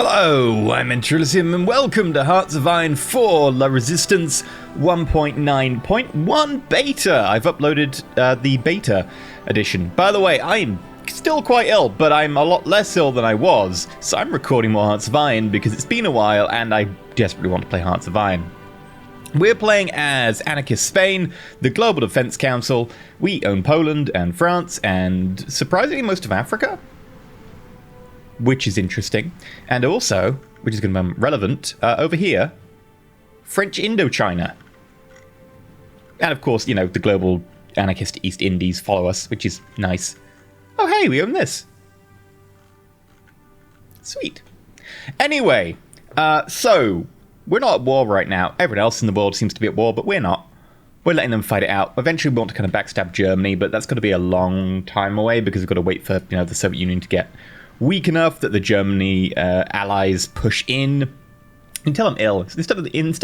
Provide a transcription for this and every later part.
Hello, I'm EnterElysium and welcome to Hearts of Iron 4 La Resistance 1.9.1 Beta. I've uploaded the beta edition. By the way, I'm still quite ill, but I'm a lot less ill than I was, so I'm recording more Hearts of Iron because it's been a while and I desperately want to play Hearts of Iron. We're playing as Anarchist Spain, the Global Defense Council. We own Poland and France and surprisingly most of Africa, which is interesting. And also, which is going to be relevant, over here, French Indochina. And of course, you know, the Global Anarchist East Indies follow us, which is nice. Oh hey, we own this. Sweet. Anyway, so we're not at war right now. Everyone else in the world seems to be at war, but we're not. We're letting them fight it out. Eventually we want to kind of backstab Germany, but that's going to be a long time away because we've got to wait for, you know, the Soviet Union to get weak enough that the Germany allies push in. And tell them ill. Instead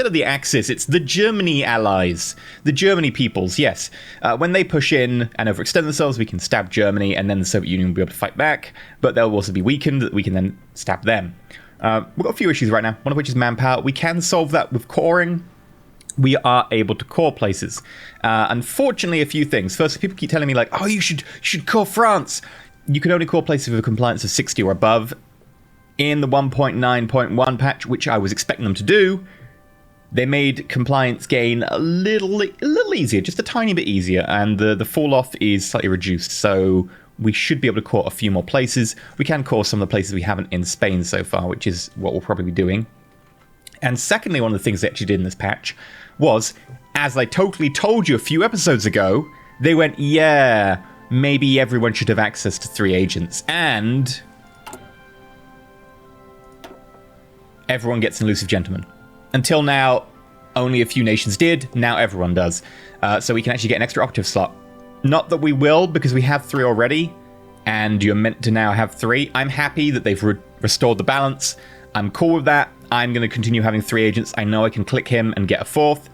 of the Axis, it's the Germany allies. The Germany peoples, yes. When they push in and overextend themselves, we can stab Germany, and then the Soviet Union will be able to fight back. But they'll also be weakened, that we can then stab them. We've got a few issues right now, one of which is manpower. We can solve that with coring. We are able to core places. Unfortunately, a few things. First, people keep telling me, like, oh, you should core France. You can only core places with a compliance of 60 or above. In the 1.9.1 patch, which I was expecting them to do, they made compliance gain a little easier, just a tiny bit easier, and the fall off is slightly reduced. So we should be able to core a few more places. We can core some of the places we haven't in Spain so far, which is what we'll probably be doing. And secondly, one of the things they actually did in this patch was, as I totally told you a few episodes ago, they went, yeah, maybe everyone should have access to 3 agents, and everyone gets an elusive gentleman. Until now, only a few nations did. Now everyone does. So we can actually get an extra operative slot. Not that we will, because we have 3 already, and you're meant to now have 3. I'm happy that they've restored the balance. I'm cool with that. I'm going to continue having 3 agents. I know I can click him and get a 4th.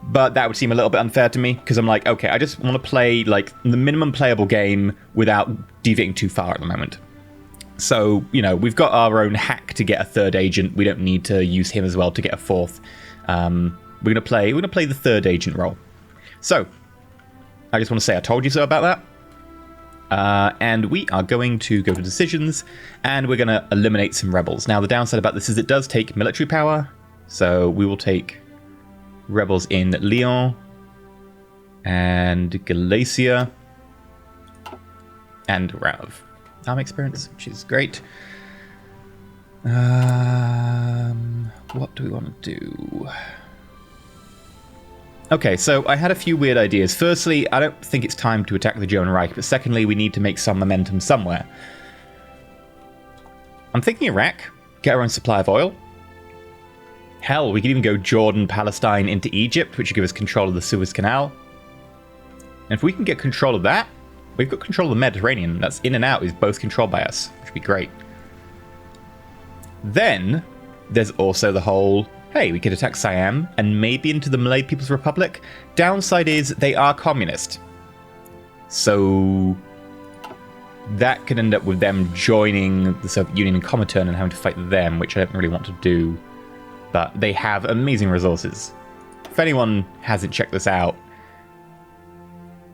But that would seem a little bit unfair to me, because I'm like, okay, I just want to play like the minimum playable game without deviating too far at the moment. So, you know, we've got our own hack to get a 3rd agent. We don't need to use him as well to get a 4th. We're gonna play the 3rd agent role. So, I just want to say I told you so about that. And we are going to go to decisions, and we're going to eliminate some rebels. Now, the downside about this is it does take military power, so we will take rebels in Lyon and Galicia and Rav. Army experience, which is great. What do we want to do? Okay, so I had a few weird ideas. Firstly, I don't think it's time to attack the German Reich, but secondly, we need to make some momentum somewhere. I'm thinking Iraq, get our own supply of oil. Hell, we could even go Jordan, Palestine into Egypt, which would give us control of the Suez Canal. And if we can get control of that, we've got control of the Mediterranean. That's in and out is both controlled by us, which would be great. Then there's also the whole, hey, we could attack Siam and maybe into the Malay People's Republic. Downside is they are communist. So that could end up with them joining the Soviet Union and Comintern and having to fight them, which I don't really want to do. But they have amazing resources. If anyone hasn't checked this out,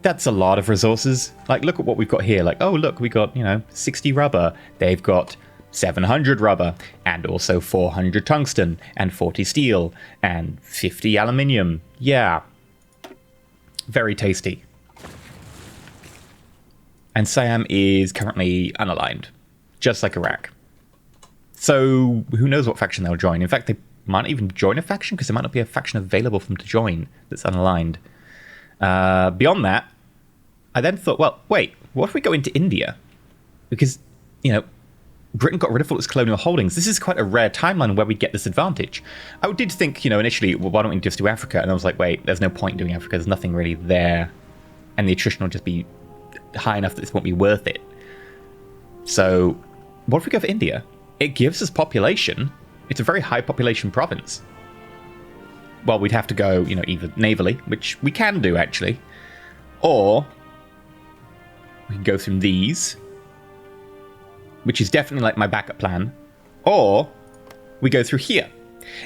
that's a lot of resources. Like, look at what we've got here. Like, oh, look, we got, you know, 60 rubber. They've got 700 rubber, and also 400 tungsten, and 40 steel, and 50 aluminium. Yeah. Very tasty. And Siam is currently unaligned, just like Iraq. So, who knows what faction they'll join. In fact, they might not even join a faction, because there might not be a faction available for them to join that's unaligned. Beyond that, I then thought, well, wait, what if we go into India? Because, you know, Britain got rid of all its colonial holdings. This is quite a rare timeline where we get this advantage. I did think, you know, initially, well, why don't we just do Africa? And I was like, wait, there's no point in doing Africa. There's nothing really there. And the attrition will just be high enough that this won't be worth it. So, what if we go for India? It gives us population. It's a very high population province. Well, we'd have to go, you know, either navally, which we can do, actually, or we can go through these, which is definitely like my backup plan. Or we go through here.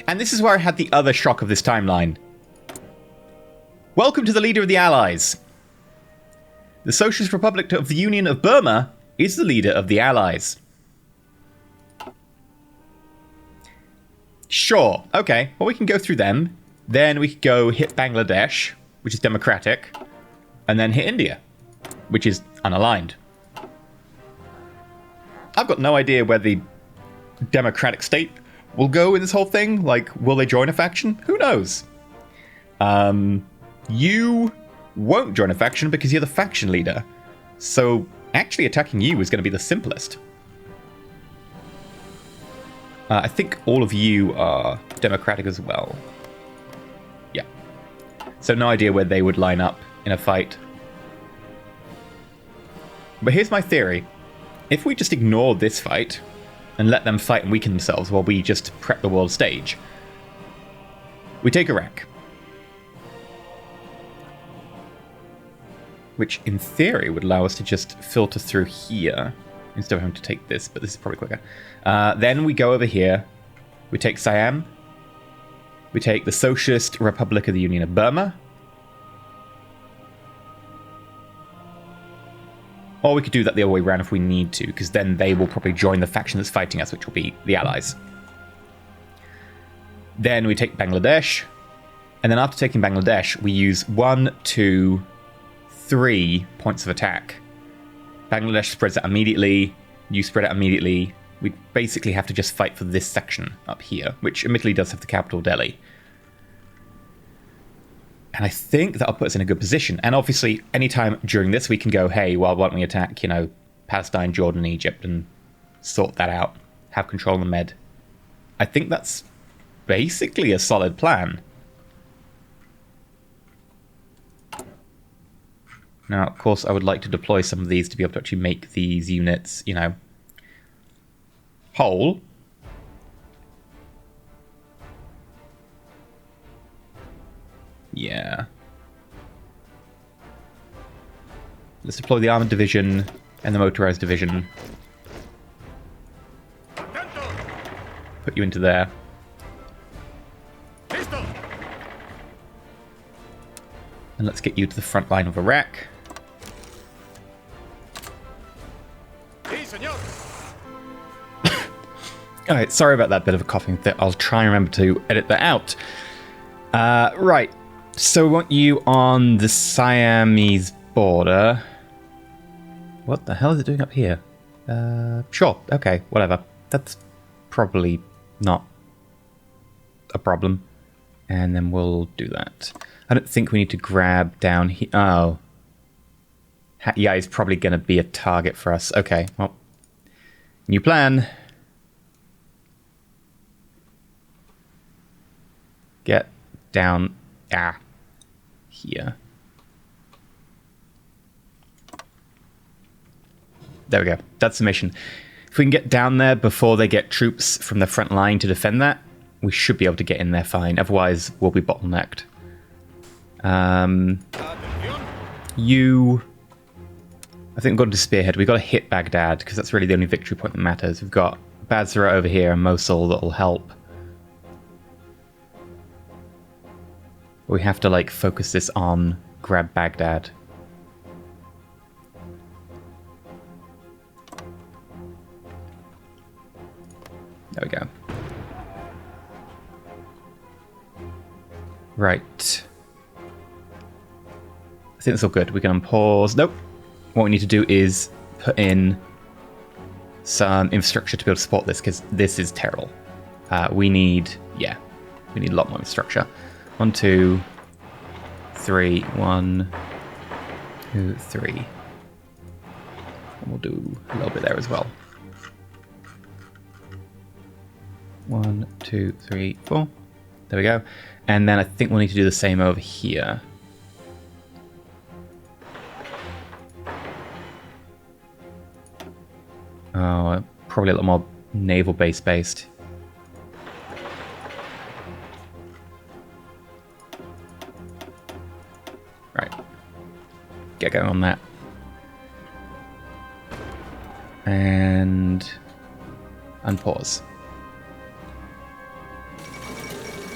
And this is where I had the other shock of this timeline. Welcome to the leader of the Allies. The Socialist Republic of the Union of Burma is the leader of the Allies. Sure, okay. Well, we can go through them. Then we could go hit Bangladesh, which is democratic. And then hit India, which is unaligned. I've got no idea where the democratic state will go in this whole thing. Like, will they join a faction? Who knows? You won't join a faction because you're the faction leader. So actually attacking you is going to be the simplest. I think all of you are democratic as well. Yeah. So no idea where they would line up in a fight. But here's my theory. If we just ignore this fight and let them fight and weaken themselves while we just prep the world stage, we take Iraq. Which in theory would allow us to just filter through here instead of having to take this, but this is probably quicker. Then we go over here. We take Siam. We take the Socialist Republic of the Union of Burma. Or we could do that the other way around if we need to, because then they will probably join the faction that's fighting us, which will be the Allies. Then we take Bangladesh. And then after taking Bangladesh, we use 1, 2, 3 points of attack. Bangladesh spreads out immediately. You spread out immediately. We basically have to just fight for this section up here, which admittedly does have the capital, Delhi. And I think that'll put us in a good position. And obviously, anytime during this, we can go, hey, well, why don't we attack, Palestine, Jordan, Egypt, and sort that out. Have control of the Med. I think that's basically a solid plan. Now, of course, I would like to deploy some of these to be able to actually make these units, whole. Yeah. Let's deploy the armored division and the motorized division. Put you into there. And let's get you to the front line of Iraq. Alright, sorry about that bit of a coughing fit. I'll try and remember to edit that out. Right. So we want you on the Siamese border. What the hell is it doing up here? Sure. Okay, whatever. That's probably not a problem. And then we'll do that. I don't think we need to grab down here. Oh. Yeah, he's probably going to be a target for us. Okay, well. New plan. Get down. Here. There we go. That's the mission. If we can get down there before they get troops from the front line to defend that, we should be able to get in there fine. Otherwise, we'll be bottlenecked. You... I think we've got to spearhead. We've got to hit Baghdad, because that's really the only victory point that matters. We've got Basra over here and Mosul that'll help. We have to, focus this on grab Baghdad. There we go. Right. I think that's all good. We can unpause. Nope. What we need to do is put in some infrastructure to be able to support this, because this is terrible. We need a lot more infrastructure. 1, 2, 3. 1, 2, 3. And we'll do a little bit there as well. 1, 2, 3, 4. There we go. And then I think we'll need to do the same over here. Oh, probably a little more naval base based. Right. Get going on that. And unpause.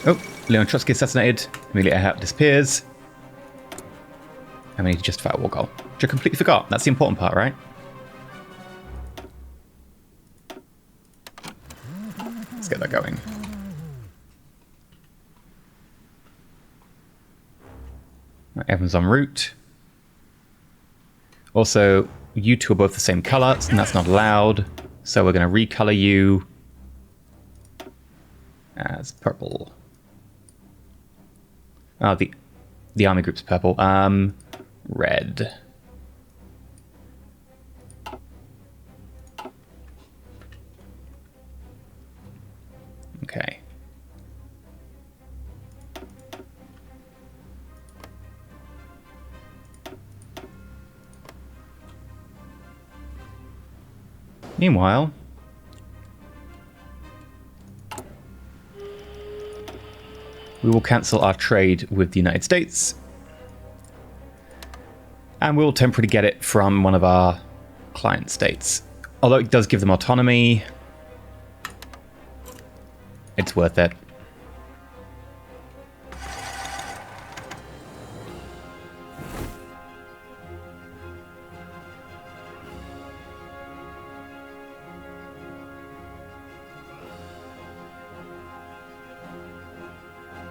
Oh, Leon Trotsky assassinated. Amelia Earhart disappears. And we need to justify a war goal, which I completely forgot. That's the important part, right? Let's get that going. Right, everyone's en route. Also, you two are both the same color, and that's not allowed. So we're going to recolor you as purple. Oh, the army group's purple. Red. Okay. Meanwhile, we will cancel our trade with the United States. And we'll temporarily get it from one of our client states. Although it does give them autonomy, it's worth it.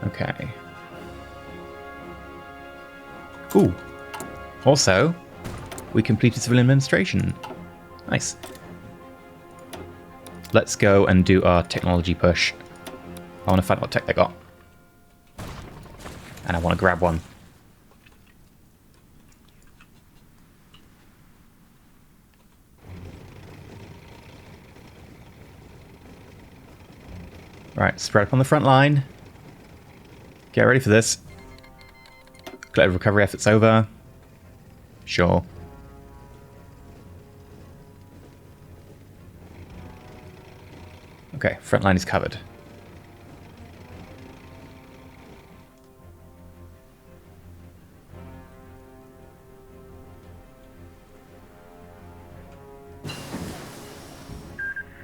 Okay. Ooh. Also, we completed civilian administration. Nice. Let's go and do our technology push. I want to find out what tech they got. And I want to grab one. Right, spread up on the front line. Get ready for this. Collective recovery efforts over. Sure. Okay, front line is covered.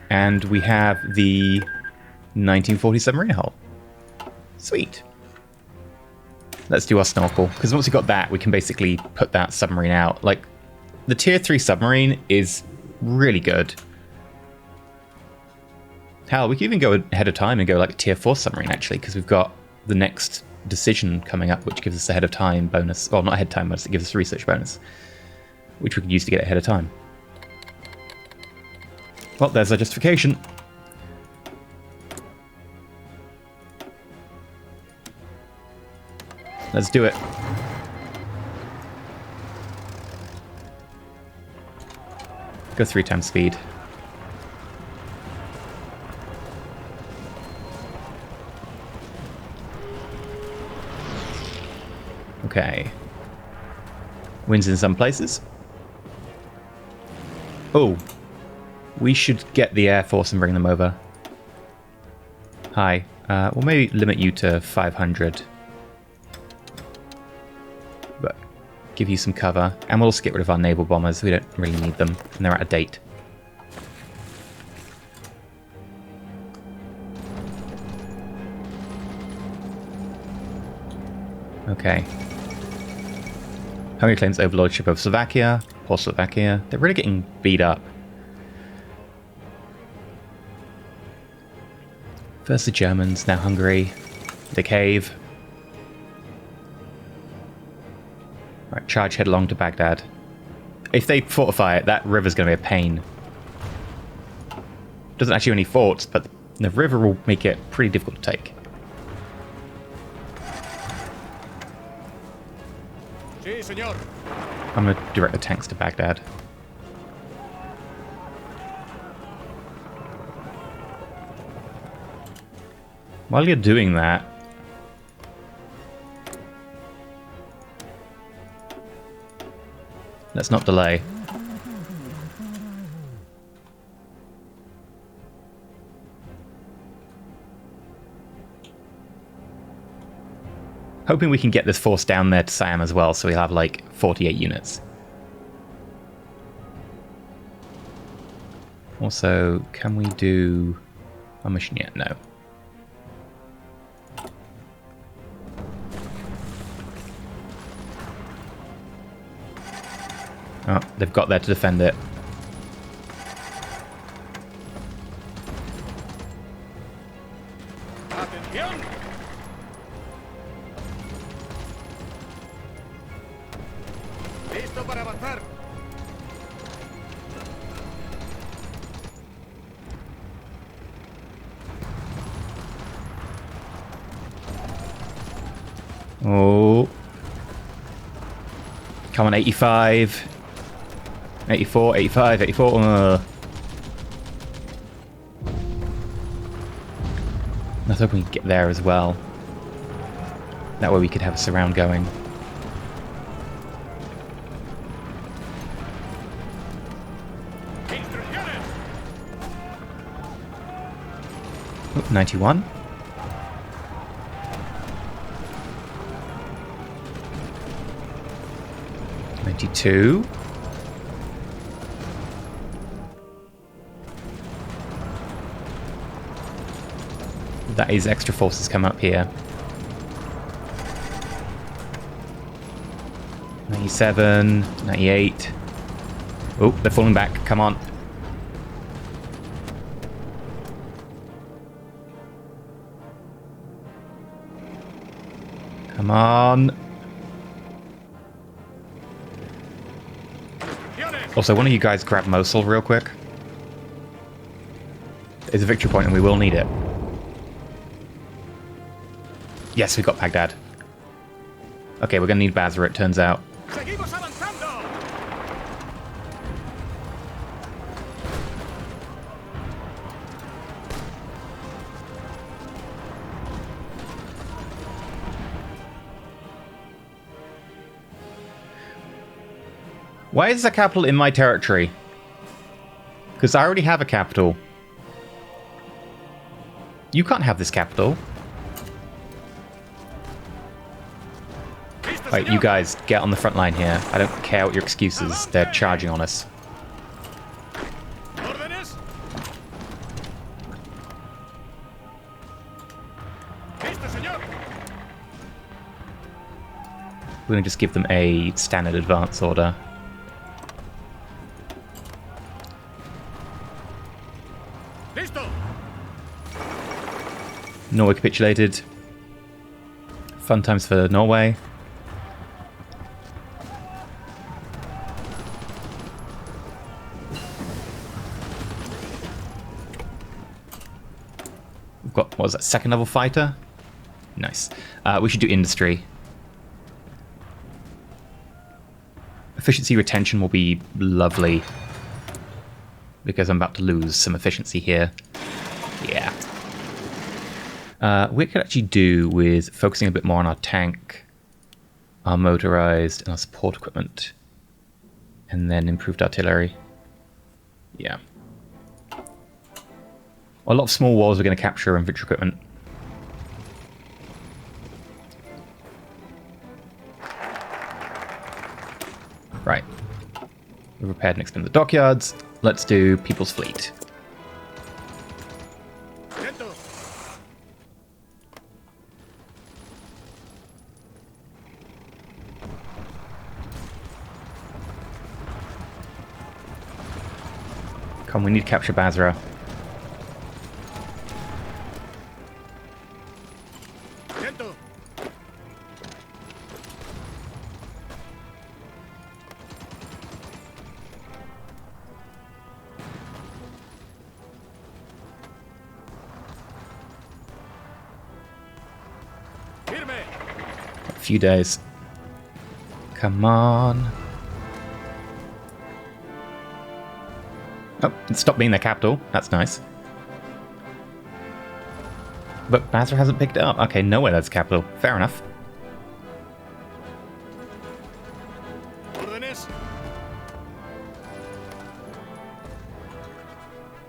And we have the 1940 submarine hull. Sweet. Let's do our snorkel, because once we've got that, we can basically put that submarine out. Like, the tier 3 submarine is really good. Hell, we could even go ahead of time and go like a tier 4 submarine, actually, because we've got the next decision coming up, which gives us a head of time bonus. Well, not ahead of time bonus, it gives us a research bonus, which we could use to get ahead of time. Well, there's our justification. Let's do it. Go 3 times speed. Okay. Winds in some places. Oh. We should get the Air Force and bring them over. Hi. We'll maybe limit you to 500. But give you some cover. And we'll also get rid of our naval bombers. We don't really need them. And they're out of date. Okay. Hungary claims overlordship of Slovakia. Poor Slovakia. They're really getting beat up. First the Germans, now Hungary. The cave. Right, charge headlong to Baghdad. If they fortify it, that river's going to be a pain. Doesn't actually have any forts, but the river will make it pretty difficult to take. I'm going to direct the tanks to Baghdad. While you're doing that, let's not delay. Hoping we can get this force down there to Siam as well, so we'll have like 48 units. Also, can we do a mission yet? No. Oh, they've got there to defend it. Oh. Come on, 85. 84, 85, 84. I was hoping we'd get there as well. That way we could have a surround going. Oh, 91. Two. That is extra forces come up here. 97, 98. Oh, they're falling back. Come on. Come on. Also, one of you guys grab Mosul real quick. There's a victory point and we will need it. Yes, we got Baghdad. Okay, we're going to need Basra, it turns out. Why is the capital in my territory? Because I already have a capital. You can't have this capital. Right, you guys, get on the front line here. I don't care what your excuses. They're charging on us. We're going to just give them a standard advance order. Norway capitulated. Fun times for Norway. We've got, what was that, second level fighter? Nice. We should do industry. Efficiency retention will be lovely. Because I'm about to lose some efficiency here. Yeah. We could actually do with focusing a bit more on our tank, our motorized, and our support equipment. And then improved artillery. Yeah. A lot of small walls we're going to capture and victory equipment. Right. We've repaired and expanded the dockyards. Let's do People's Fleet. Come, we need to capture Basra. A few days. Come on. Oh, it stopped being their capital. That's nice. But Basra hasn't picked it up. Okay, nowhere that's capital. Fair enough.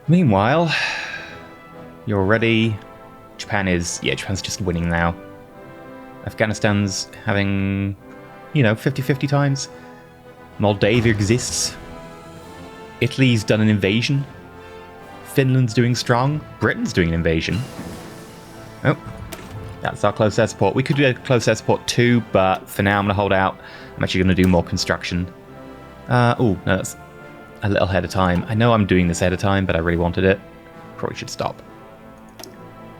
Meanwhile, you're ready. Japan is... Yeah, Japan's just winning now. Afghanistan's having, you know, 50-50 times. Moldavia exists. Italy's done an invasion. Finland's doing strong. Britain's doing an invasion. Oh, that's our close air support. We could do a close air support too, but for now I'm going to hold out. I'm actually going to do more construction. Oh, no, that's a little ahead of time. I know I'm doing this ahead of time, but I really wanted it. Probably should stop.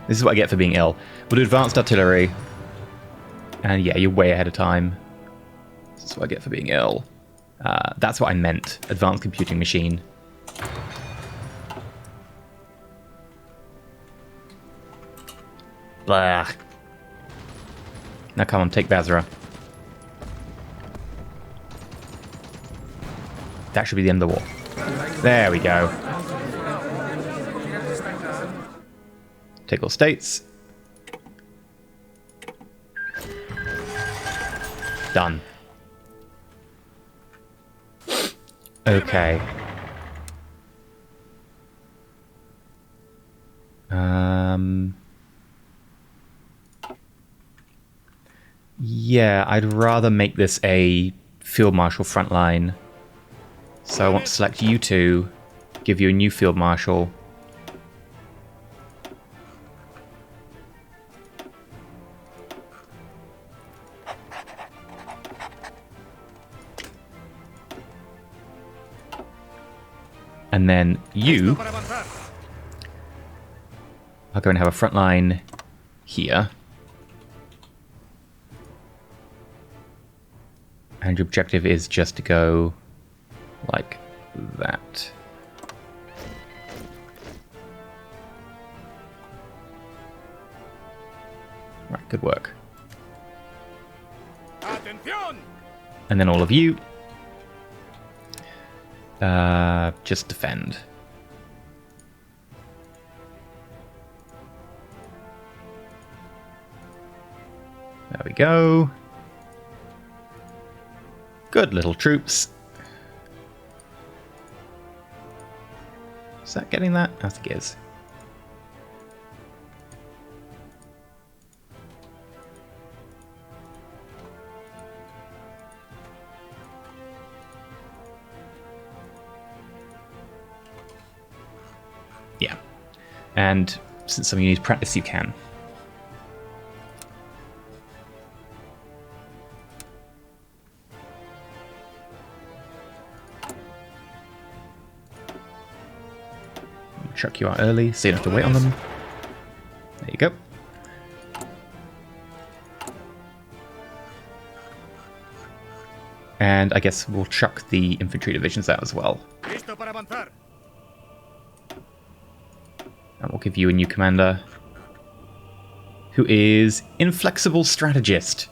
This is what I get for being ill. We'll do advanced artillery. And yeah, you're way ahead of time. This is what I get for being ill. That's what I meant. Advanced computing machine. Blah. Now come on, take Basra. That should be the end of the war. There we go. Take all states. Done. Okay. Yeah, I'd rather make this a Field Marshal frontline. So I want to select you two, give you a new Field Marshal. And then you are going to have a front line here. And your objective is just to go like that. Right, good work. And then all of you just defend. There we go. Good little troops. Is that getting that? I think it is. Yeah. And since some of you need practice, you can. Chuck you out early, so you don't have to wait on them. There you go. And I guess we'll chuck the infantry divisions out as well. And we'll give you a new commander, who is Inflexible Strategist.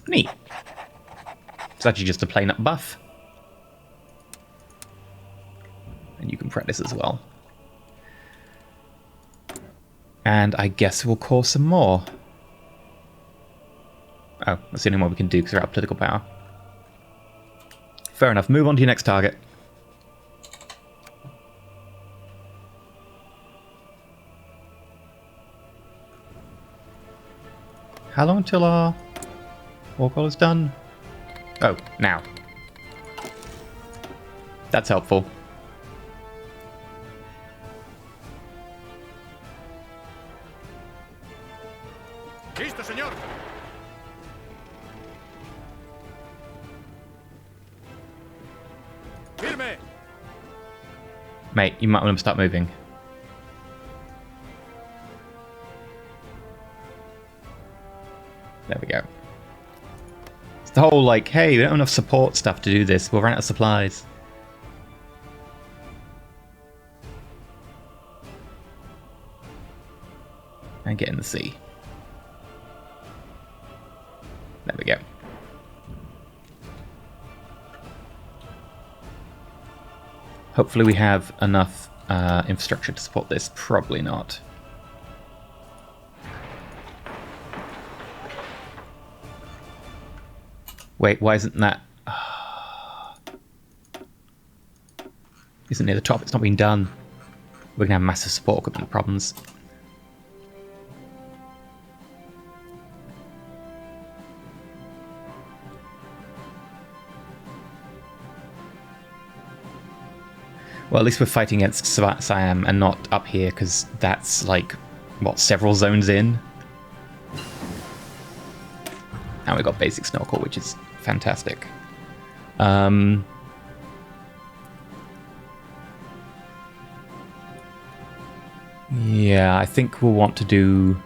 Neat. It's actually just a plain up buff. And you can practice as well. And I guess we'll core some more. Oh, that's the only one we can do because we're out of political power. Fair enough. Move on to your next target. How long until our war call is done? Oh, now. That's helpful. Listo, señor. Firme. Mate, you might want to start moving. There we go. It's the whole like, hey, we don't have enough support stuff to do this. We'll run out of supplies. And get in the sea. There we go. Hopefully we have enough infrastructure to support this. Probably not. Wait, why isn't that... Isn't near the top? It's not being done. We're going to have massive support equipment problems. Well, at least we're fighting against Siam and not up here, because that's like, what, several zones in? And we've got basic snorkel, which is fantastic. Yeah, I think we'll want to do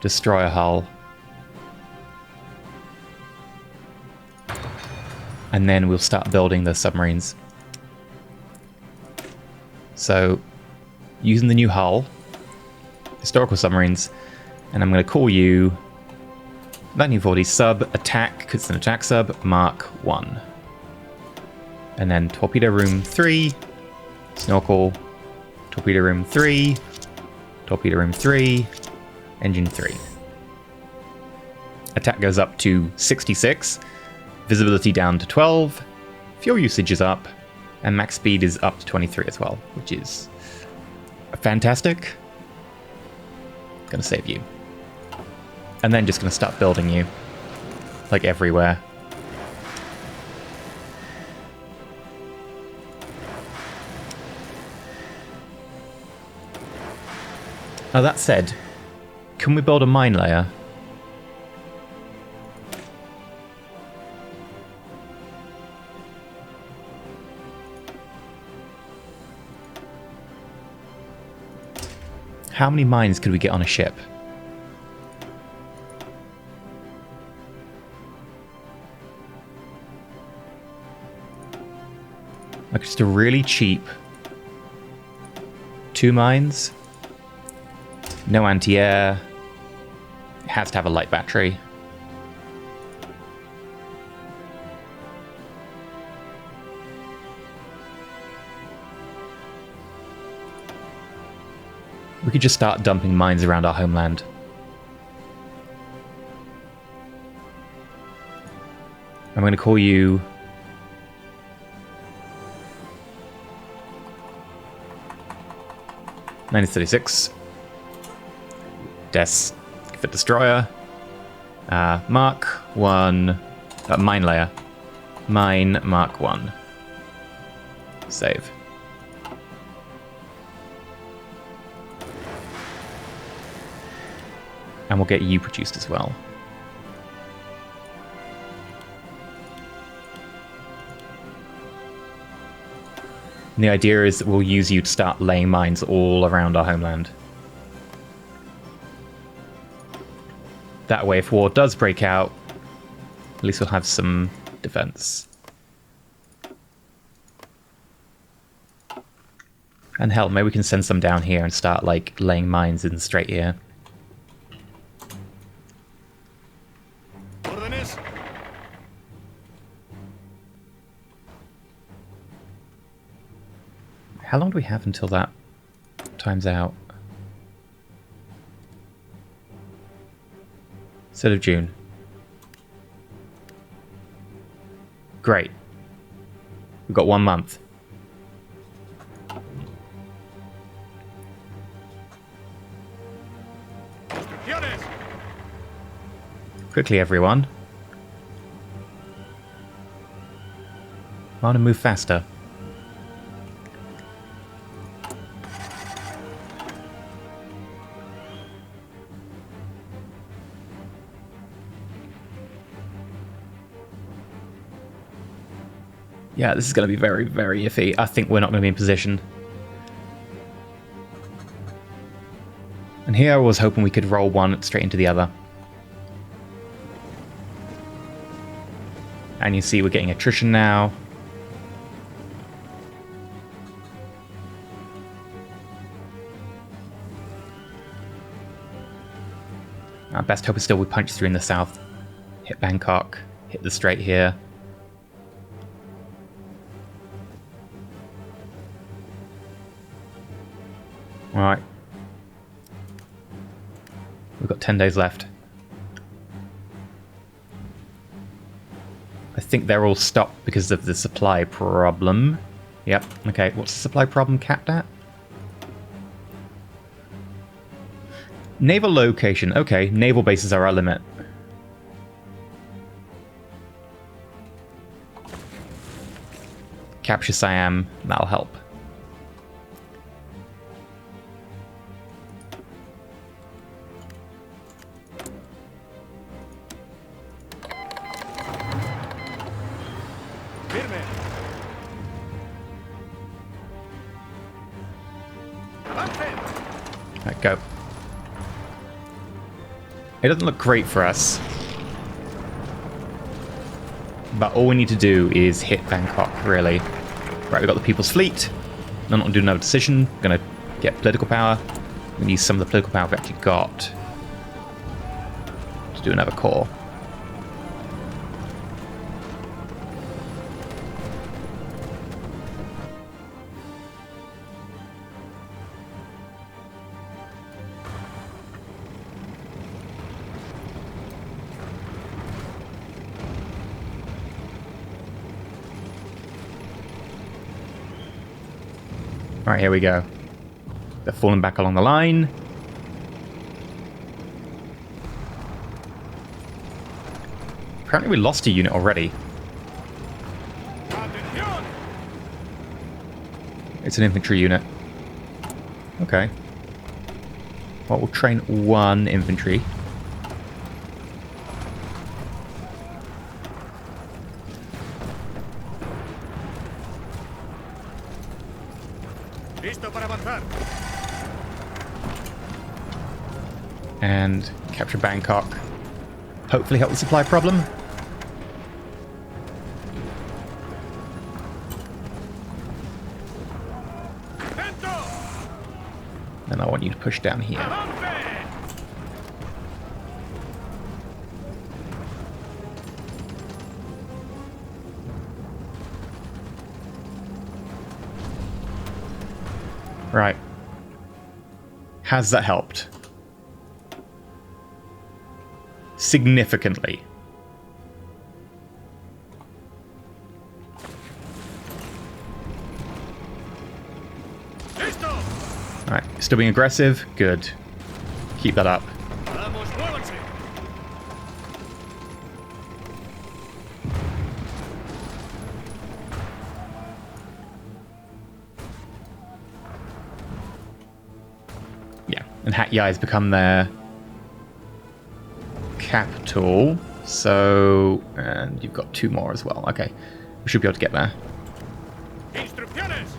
destroy a hull. And then we'll start building the submarines. So, using the new hull, historical submarines, and I'm going to call you 1940 sub attack, because it's an attack sub, Mark 1. And then torpedo room 3, snorkel, torpedo room 3, torpedo room 3, engine 3. Attack goes up to 66, visibility down to 12, fuel usage is up, and max speed is up to 23 as well, which is fantastic. Gonna save you. And then just gonna start building you, like everywhere. Now that said, can we build a mine layer? How many mines could we get on a ship? Like just a really cheap 2 mines. No anti-air. It has to have a light battery. We could just start dumping mines around our homeland. I'm going to call you... (1936). Des for destroyer. Mark 1. Mine layer. Mine Mark 1. Save. And we'll get you produced as well. And the idea is that we'll use you to start laying mines all around our homeland. That way, if war does break out, at least we'll have some defense. And hell, maybe we can send some down here and start, like, laying mines in the Strait here. Órdenes. How long do we have until that time's out? Instead of June. Great. We've got 1 month. Instrucciones. Quickly, everyone. I want to move faster. Yeah, this is going to be very, very iffy. I think we're not going to be in position. And here I was hoping we could roll one straight into the other. And you see we're getting attrition now. Our best hope is still we punch through in the south. Hit Bangkok. Hit the Strait here. Alright. We've got 10 days left. I think they're all stopped because of the supply problem. Yep, okay. What's the supply problem capped at? Naval location. Okay, naval bases are our limit. Capture Siam. That'll help. Firme. Avancen. Right, go. It doesn't look great for us. But all we need to do is hit Bangkok, really. Right, we've got the People's Fleet. I'm not doing no decision. Gonna get political power. We need some of the political power we've actually got to do another core. Alright, here we go. They're falling back along the line. Apparently we lost a unit already. Atención. It's an infantry unit. Okay. Well, we'll train one infantry. Listo para avanzar. And capture Bangkok. Hopefully help the supply problem. Dentro. And I want you to push down here. Avance. Right. Has that helped? Significantly. Listo. Alright, still being aggressive? Good. Keep that up. Vamos, muévanse. Yeah, and Hat Yai has become their capital. So, and you've got two more as well. Okay, we should be able to get there. Instrucciones.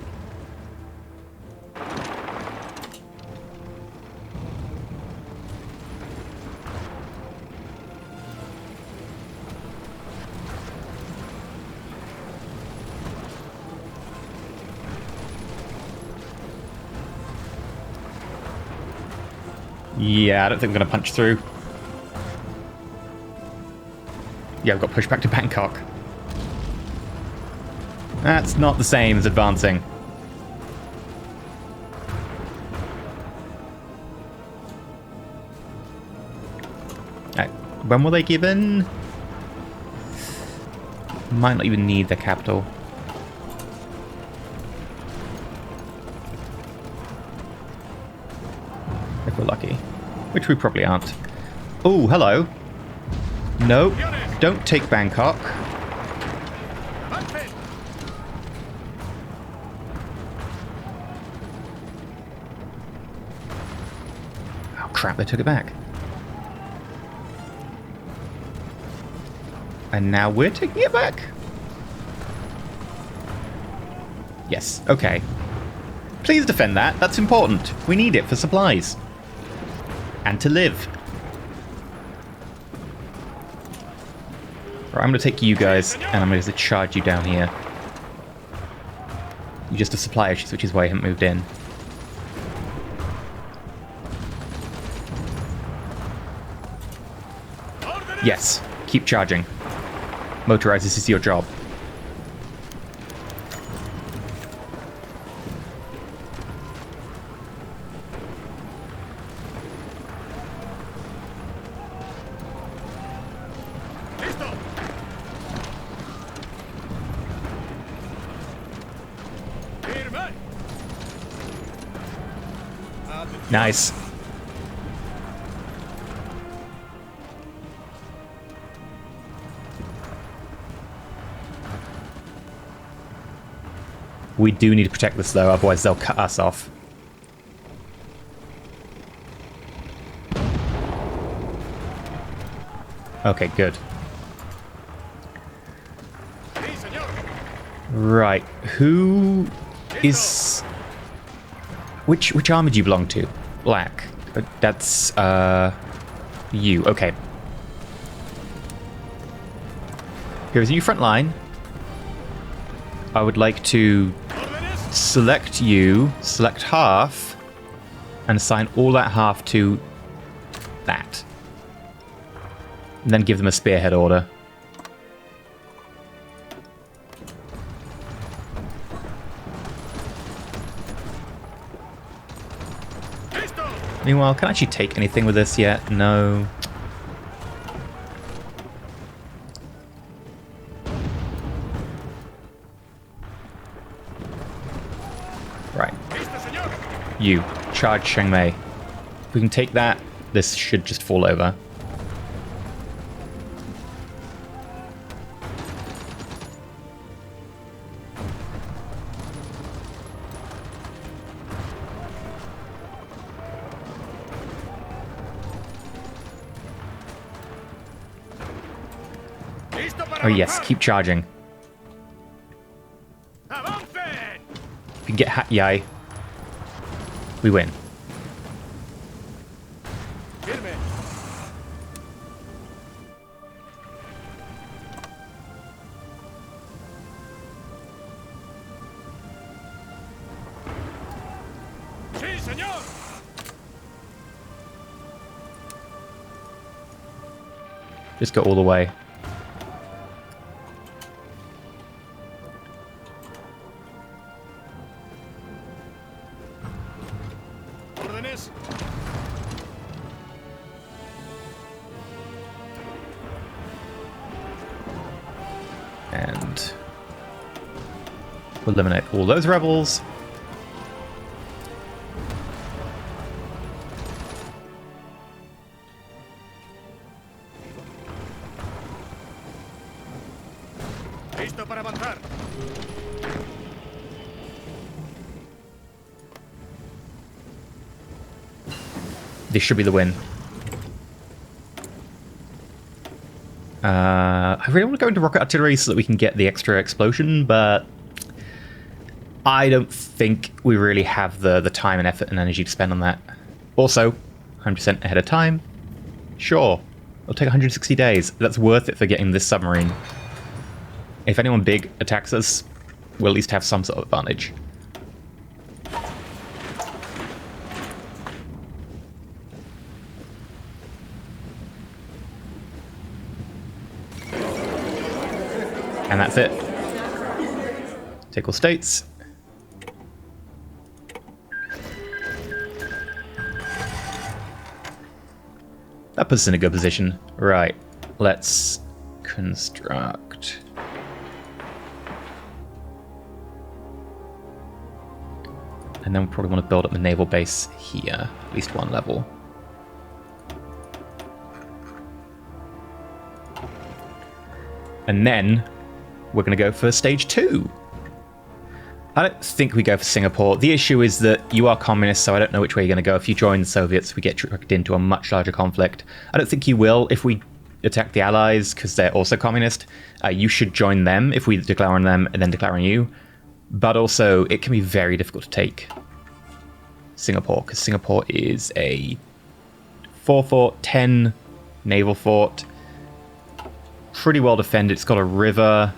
Yeah, I don't think I'm going to punch through. Yeah, I've got pushed back to Bangkok. That's not the same as advancing. When were they given? Might not even need their capital. If we're lucky. Which we probably aren't. Oh, hello. No, don't take Bangkok. Avancen. Oh crap, they took it back. And now we're taking it back? Yes, okay. Please defend that, that's important. We need it for supplies. And to live. Right, I'm going to take you guys, and I'm going to charge you down here. You're just a supply issue, which is why I haven't moved in. Órdenes. Yes, keep charging. Motorize, this is your job. Listo. Firme. Atención. Nice. We do need to protect this though, otherwise they'll cut us off. Okay, good. Sí, señor. Right. Who is... Which army do you belong to? Black. That's, you. Okay. Here's your front line. I would like to select you, select half, and assign all that half to that. And then give them a spearhead order. Meanwhile, can I actually take anything with this yet? No. Right. You, charge Chiang Mai. If we can take that, this should just fall over. Oh yes, keep charging. If we can get Hat Yai, we win. Just go all the way. And we'll eliminate all those rebels. Listo para avanzar. This should be the win. I really want to go into rocket artillery so that we can get the extra explosion, but I don't think we really have the time and effort and energy to spend on that. Also, 100% ahead of time. Sure, it'll take 160 days. That's worth it for getting this submarine. If anyone big attacks us, we'll at least have some sort of advantage. And that's it. Take all states. That puts us in a good position. Right. Let's construct. And then we probably want to build up the naval base here. At least one level. And then we're going to go for stage 2. I don't think we go for Singapore. The issue is that you are communist, so I don't know which way you're going to go. If you join the Soviets, we get dragged into a much larger conflict. I don't think you will if we attack the Allies, because they're also communist. You should join them if we declare on them and then declare on you. But also, it can be very difficult to take Singapore, because Singapore is a 4-fort, 10 naval fort. Pretty well defended. It's got a river.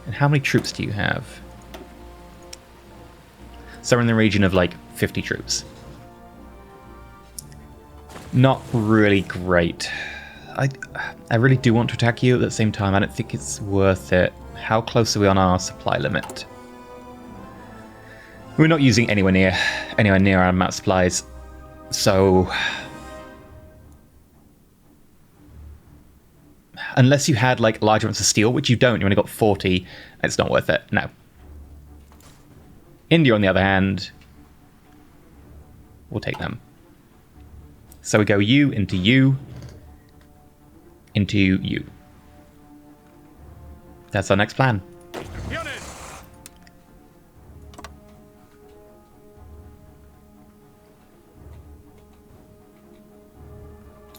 And how many troops do you have? Somewhere in the region of like 50 troops. Not really great. I really do want to attack you. At the same time, I don't think it's worth it. How close are we on our supply limit? We're not using anywhere near our amount of supplies. So unless you had like large amounts of steel, which you don't, you only got 40, it's not worth it. No. India, on the other hand, we'll take them. So we go you into you into you. That's our next plan.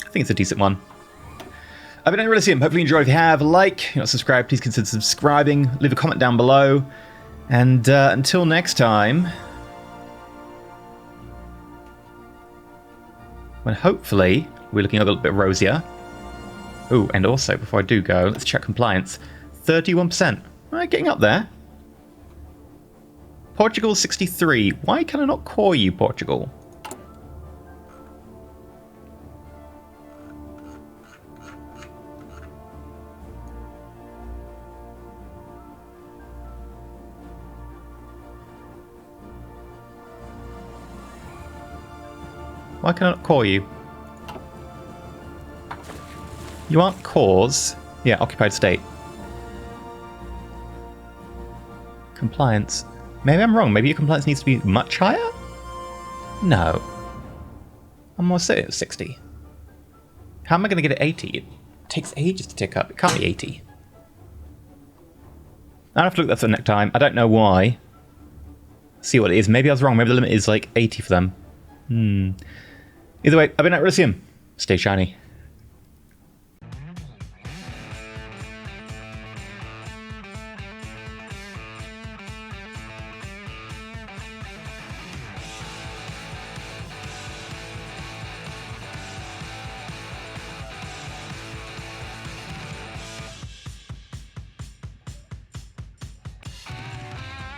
I think it's a decent one. I've been EnterElysium. Hopefully you enjoyed. If you have, like, you're not subscribed, please consider subscribing. Leave a comment down below. And until next time, when hopefully we're looking a little bit rosier. Ooh, and also, before I do go, let's check compliance. 31%. Alright, getting up there. Portugal 63. Why can I not call you Portugal? Why can I not call you? You aren't cause. Yeah, occupied state. Compliance. Maybe I'm wrong. Maybe your compliance needs to be much higher? No. I'm more certain it's 60. How am I going to get it 80? It takes ages to tick up. It can't be 80. I'll have to look that for next time. I don't know why. See what it is. Maybe I was wrong. Maybe the limit is like 80 for them. Either way, I've been EnterElysium. Stay shiny.